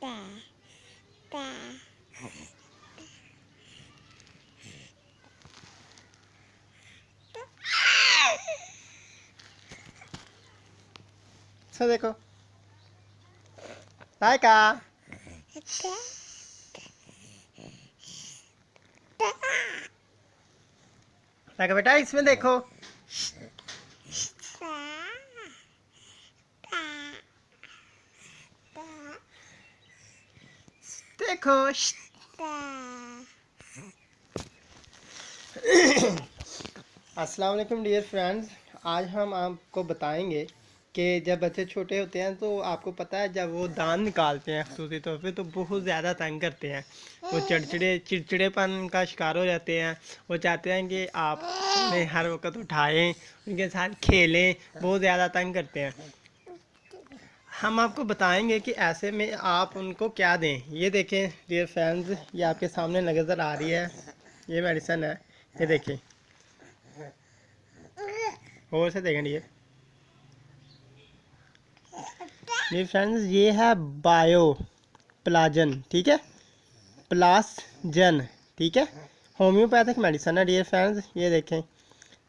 सो देखो लाइका लाइका बेटा इसमें देखो देखो अस्सलाम वालेकुम डियर फ्रेंड्स। आज हम आपको बताएंगे कि जब बच्चे छोटे होते हैं तो आपको पता है जब वो दांत निकालते हैं ख़ुसूसी तौर पे तो बहुत ज़्यादा तंग करते हैं। वो चिड़चिड़ेपन का शिकार हो जाते हैं। वो चाहते हैं कि आप उन्हें हर वक्त उठाएं, उनके साथ खेलें, बहुत ज़्यादा तंग करते हैं। हम आपको बताएंगे कि ऐसे में आप उनको क्या दें। ये देखें डियर फ्रेंड्स, ये आपके सामने नज़र आ रही है, ये मेडिसिन है, ये देखें और से देखें डियर फ्रेंड्स, ये है बायो प्लाजन, ठीक है, प्लासजन, ठीक है, होम्योपैथिक मेडिसिन है डियर फ्रेंड्स। ये देखें,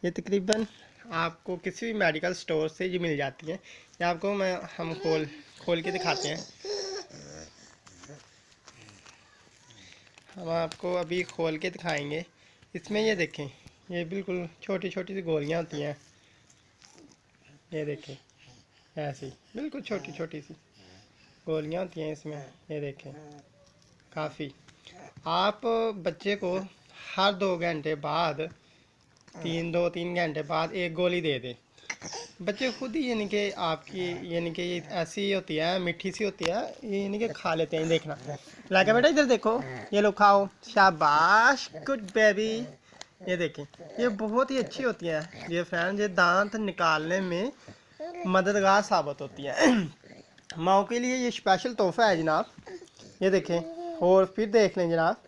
ये तकरीबन आपको किसी भी मेडिकल स्टोर से ये मिल जाती है। ये आपको हम खोल के दिखाते हैं। हम आपको अभी खोल के दिखाएंगे। इसमें ये देखें, ये बिल्कुल छोटी छोटी सी गोलियां होती हैं। ये देखें ऐसी बिल्कुल छोटी छोटी सी गोलियां होती हैं इसमें। ये देखें काफ़ी। आप बच्चे को हर 2 घंटे बाद 3 घंटे बाद एक गोली दे दें। बच्चे खुद ही यानी कि आपकी यानी कि ये ऐसी होती है, मीठी सी होती है, ये यानी कि खा लेते हैं। देखना लाके बेटा इधर देखो, ये लो खाओ, शाबाश, गुड बेबी। ये देखें, ये बहुत ही अच्छी होती है ये फ्रेंड, ये दांत निकालने में मददगार साबित होती है। माओ के लिए ये स्पेशल तोहफा है जनाब। ये देखें और फिर देख लें जनाब,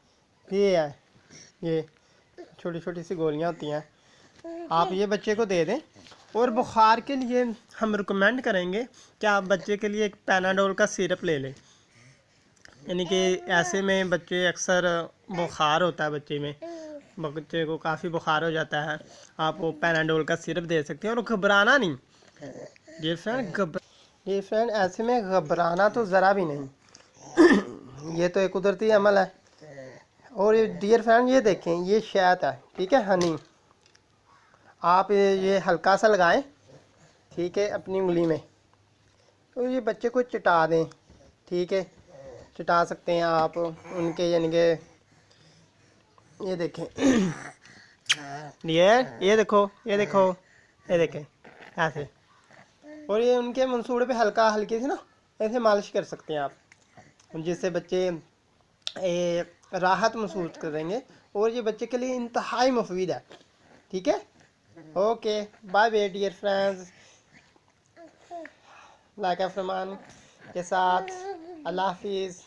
ये है, ये छोटी छोटी सी गोलियां होती हैं। आप ये बच्चे को दे दें। और बुखार के लिए हम रिकमेंड करेंगे कि आप बच्चे के लिए एक पैनाडोल का सिरप ले लें। यानी कि ऐसे में बच्चे अक्सर बुखार होता है, बच्चे को काफ़ी बुखार हो जाता है, आप वो पैनाडोल का सिरप दे सकते हैं। और घबराना नहीं ये फ्रेंड, ऐसे में घबराना तो ज़रा भी नहीं। ये तो एक कुदरती अमल है। और ये डियर फ्रेंड, ये देखें, ये शहद है, ठीक है, हनी। आप ये हल्का सा लगाएं, ठीक है, अपनी उंगली में, तो ये बच्चे को चटा दें, ठीक है, चटा सकते हैं आप उनके यानी कि ये देखें ये देखो, ये देखो, ये देखें ऐसे। और ये उनके मंसूड़े पे हल्की सी ना ऐसे मालिश कर सकते हैं आप, जिससे बच्चे राहत महसूस करेंगे। और ये बच्चे के लिए इंतहाई मुफीद है, ठीक है। Okay bye bye dear friends, Laiqa Farman के साथ अल्लाह हाफिज़।